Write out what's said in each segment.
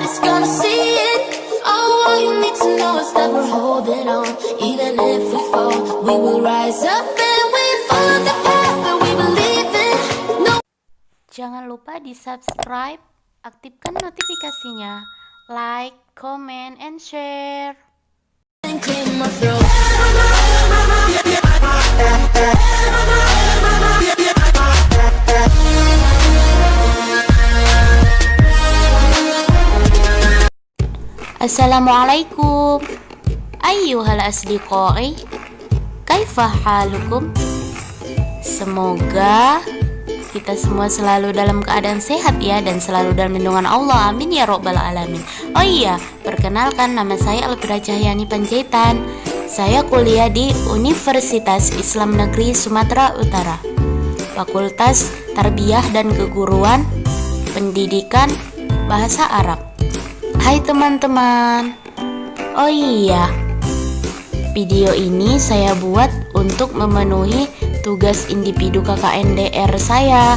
Everybody's gonna see it. Oh, all you need to know is that we're holding on. Even if we fall, we will rise up and we follow the path that we believe in. No. Jangan lupa di subscribe, aktifkan notifikasinya, like, comment, and share. Clear my throat. Assalamualaikum ayyuhal asdiqai, kaifa halukum? Semoga kita semua selalu dalam keadaan sehat ya, dan selalu dalam lindungan Allah, amin ya robbal alamin. Oh iya, perkenalkan, nama saya Alfira Cahyani Panjaitan. Saya kuliah di Universitas Islam Negeri Sumatera Utara, Fakultas Tarbiyah dan Keguruan, Pendidikan Bahasa Arab. Hai teman-teman. Oh iya, video ini saya buat untuk memenuhi tugas individu KKNDR saya.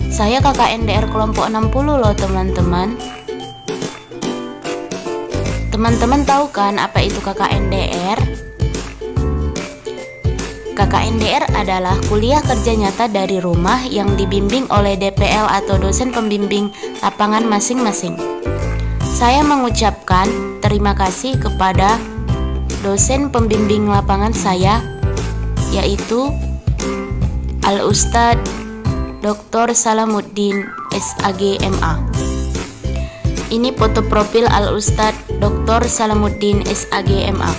Saya KKNDR kelompok 60 loh teman-teman. Teman-teman tahu kan apa itu KKNDR? KKNDR adalah kuliah kerja nyata dari rumah yang dibimbing oleh DPL atau dosen pembimbing lapangan masing-masing. Saya mengucapkan terima kasih kepada dosen pembimbing lapangan saya, yaitu Al-Ustadz Dr. Salamuddin SAG MA. Ini foto profil Al-Ustadz Dr. Salamuddin SAG MA.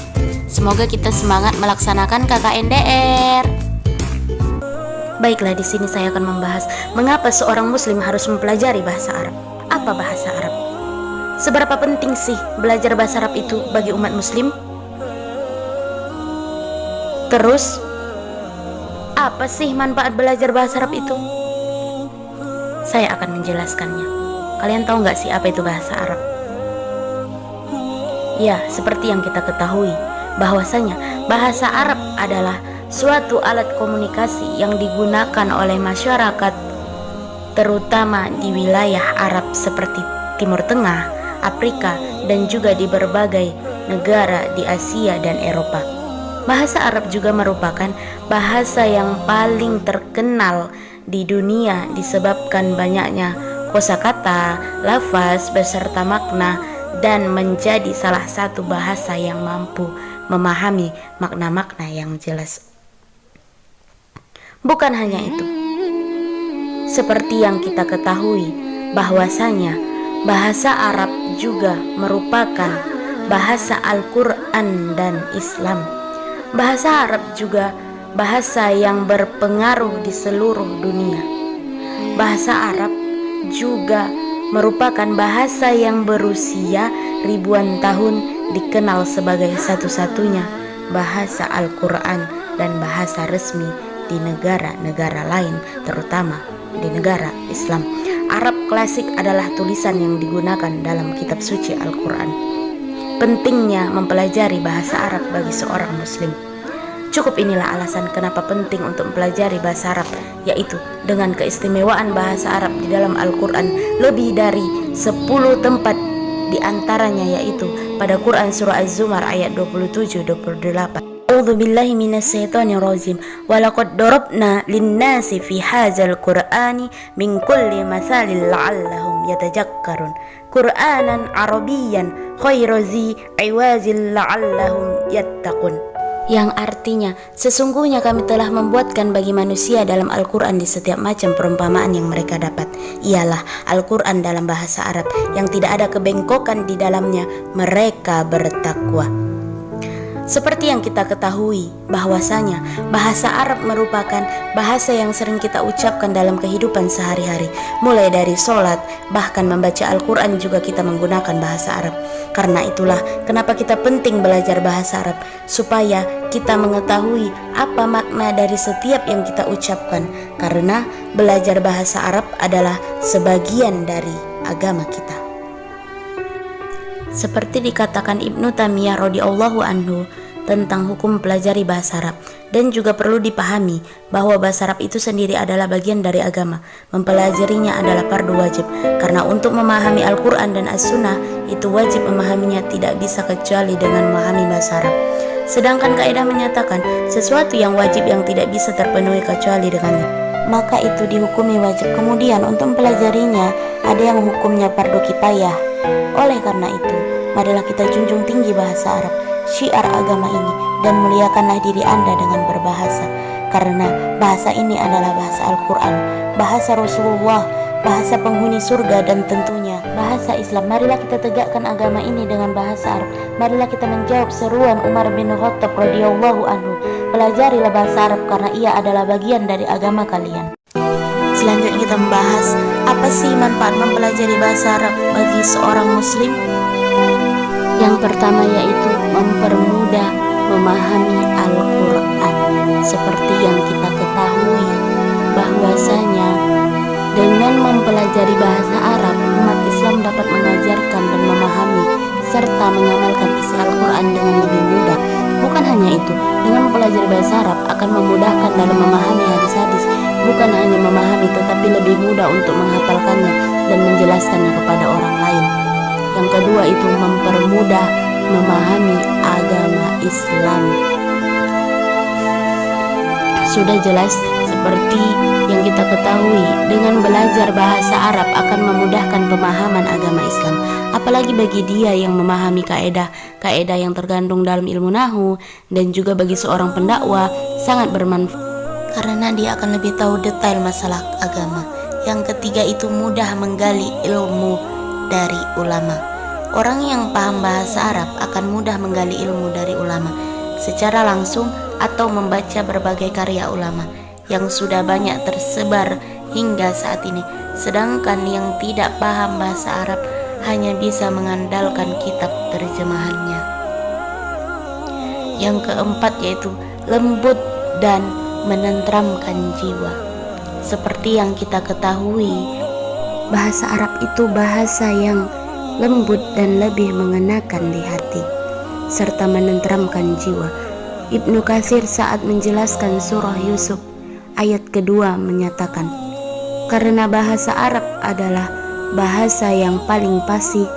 Semoga kita semangat melaksanakan KKNDR. Baiklah, di sini saya akan membahas mengapa seorang muslim harus mempelajari bahasa Arab. Apa bahasa Arab? Seberapa penting sih belajar bahasa Arab itu bagi umat muslim? Terus, apa sih manfaat belajar bahasa Arab itu? Saya akan menjelaskannya. Kalian tahu nggak sih apa itu bahasa Arab? Ya, seperti yang kita ketahui, bahwasanya bahasa Arab adalah suatu alat komunikasi yang digunakan oleh masyarakat, terutama di wilayah Arab seperti Timur Tengah, Afrika, dan juga di berbagai negara di Asia dan Eropa. Bahasa Arab juga merupakan bahasa yang paling terkenal di dunia disebabkan banyaknya kosakata, lafaz beserta makna, dan menjadi salah satu bahasa yang mampu memahami makna-makna yang jelas. Bukan hanya itu, seperti yang kita ketahui bahwasanya bahasa Arab juga merupakan bahasa Al-Quran dan Islam. Bahasa Arab juga bahasa yang berpengaruh di seluruh dunia. Bahasa Arab juga merupakan bahasa yang berusia ribuan tahun, dikenal sebagai satu-satunya bahasa Al-Quran dan bahasa resmi di negara-negara lain, terutama di negara Islam. Arab klasik adalah tulisan yang digunakan dalam kitab suci Al-Quran. Pentingnya mempelajari bahasa Arab bagi seorang muslim. Cukup inilah alasan kenapa penting untuk mempelajari bahasa Arab, yaitu dengan keistimewaan bahasa Arab di dalam Al-Quran lebih dari 10 tempat, di antaranya yaitu pada Quran surah Az-Zumar ayat 27-28. A'udzu billahi minasyaitonir rajim. Wa laqad darabna lin-nasi fi hadzal qur'ani min kulli mathalin la'allahum yatajakkarun. Qur'anan arabiyyan ghairu zi iwazil la'allahum yattaqun. Yang artinya, sesungguhnya kami telah membuatkan bagi manusia dalam Al-Quran di setiap macam perumpamaan yang mereka dapat. Ialah Al-Quran dalam bahasa Arab yang tidak ada kebengkokan di dalamnya, mereka bertakwa. Seperti yang kita ketahui bahwasanya bahasa Arab merupakan bahasa yang sering kita ucapkan dalam kehidupan sehari-hari. Mulai dari sholat, bahkan membaca Al-Quran juga kita menggunakan bahasa Arab. Karena itulah kenapa kita penting belajar bahasa Arab, supaya kita mengetahui apa makna dari setiap yang kita ucapkan. Karena belajar bahasa Arab adalah sebagian dari agama kita. Seperti dikatakan Ibnu Taimiyah radhiyallahu anhu, tentang hukum pelajari bahasa Arab. Dan juga perlu dipahami bahwa bahasa Arab itu sendiri adalah bagian dari agama. Mempelajarinya adalah fardu wajib, karena untuk memahami Al-Quran dan As-Sunnah itu wajib memahaminya, tidak bisa kecuali dengan memahami bahasa Arab. Sedangkan kaidah menyatakan sesuatu yang wajib yang tidak bisa terpenuhi kecuali dengannya, maka itu dihukumi wajib. Kemudian untuk mempelajarinya ada yang hukumnya fardu kifayah. Oleh karena itu, marilah kita junjung tinggi bahasa Arab, syiar agama ini, dan muliakanlah diri Anda dengan berbahasa, karena bahasa ini adalah bahasa Al-Quran, bahasa Rasulullah, bahasa penghuni surga, dan tentunya bahasa Islam. Marilah kita tegakkan agama ini dengan bahasa Arab. Marilah kita menjawab seruan Umar bin Khattab radhiyallahu anhu, pelajarilah bahasa Arab karena ia adalah bagian dari agama kalian. Selanjutnya kita membahas apa sih manfaat mempelajari bahasa Arab bagi seorang muslim. Yang pertama yaitu mempermudah memahami Al-Quran. Seperti yang kita ketahui bahwasanya dengan mempelajari bahasa Arab, umat Islam dapat mengajarkan dan memahami serta mengamalkan isi Al-Quran dengan lebih mudah. Bukan hanya itu, dengan mempelajari bahasa Arab akan memudahkan dalam memahami hadis-hadis. Bukan hanya memahami, tetapi lebih mudah untuk menghafalkannya dan menjelaskannya kepada orang lain. Yang kedua itu mempermudah memahami agama Islam. Sudah jelas seperti yang kita ketahui, dengan belajar bahasa Arab akan memudahkan pemahaman agama Islam. Apalagi bagi dia yang memahami kaedah yang terkandung dalam ilmu nahwu, dan juga bagi seorang pendakwah sangat bermanfaat karena dia akan lebih tahu detail masalah agama. Yang ketiga itu mudah menggali ilmu dari ulama. Orang yang paham bahasa Arab akan mudah menggali ilmu dari ulama secara langsung atau membaca berbagai karya ulama yang sudah banyak tersebar hingga saat ini. Sedangkan yang tidak paham bahasa Arab hanya bisa mengandalkan kitab terjemahannya. Yang keempat yaitu lembut dan menenteramkan jiwa. Seperti yang kita ketahui, bahasa Arab itu bahasa yang lembut dan lebih mengenakan di hati serta menenteramkan jiwa. Ibnu Katsir saat menjelaskan surah Yusuf ayat kedua menyatakan, karena bahasa Arab adalah bahasa yang paling fasih,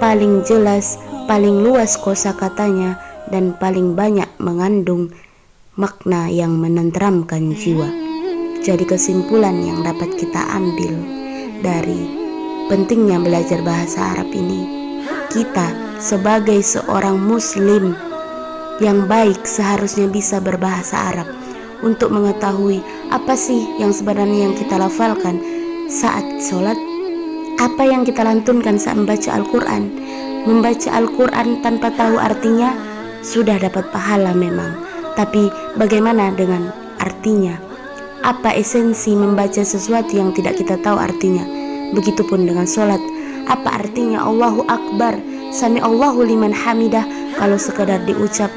paling jelas, paling luas kosakatanya, dan paling banyak mengandung makna yang menenteramkan jiwa. Jadi kesimpulan yang dapat kita ambil dari pentingnya belajar bahasa Arab ini, kita sebagai seorang muslim yang baik seharusnya bisa berbahasa Arab untuk mengetahui apa sih yang sebenarnya yang kita lafalkan saat sholat, apa yang kita lantunkan saat membaca Al-Quran. Membaca Al-Quran tanpa tahu artinya sudah dapat pahala memang, tapi bagaimana dengan artinya? Apa esensi membaca sesuatu yang tidak kita tahu artinya? Begitupun dengan sholat, apa artinya Allahu Akbar, Sami Allahu liman hamidah, kalau sekadar diucap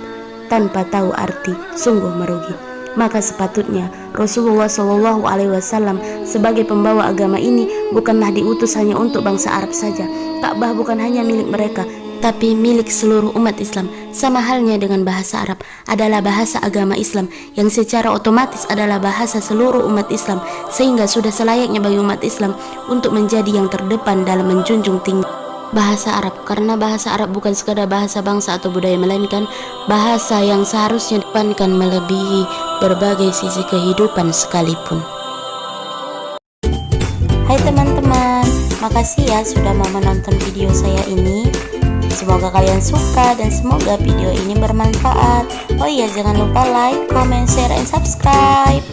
tanpa tahu arti, sungguh merugi. Maka sepatutnya Rasulullah SAW sebagai pembawa agama ini bukanlah diutus hanya untuk bangsa Arab saja. Ka'bah bukan hanya milik mereka, tapi milik seluruh umat Islam. Sama halnya dengan bahasa Arab adalah bahasa agama Islam yang secara otomatis adalah bahasa seluruh umat Islam, sehingga sudah selayaknya bagi umat Islam untuk menjadi yang terdepan dalam menjunjung tinggi bahasa Arab, karena bahasa Arab bukan sekadar bahasa bangsa atau budaya, melainkan bahasa yang seharusnya didepankan melebihi berbagai sisi kehidupan sekalipun. Hai teman-teman, makasih ya sudah mau menonton video saya ini. Semoga kalian suka dan semoga video ini bermanfaat. Oh iya, jangan lupa like, comment, share, and subscribe.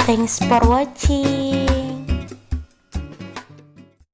Thanks for watching.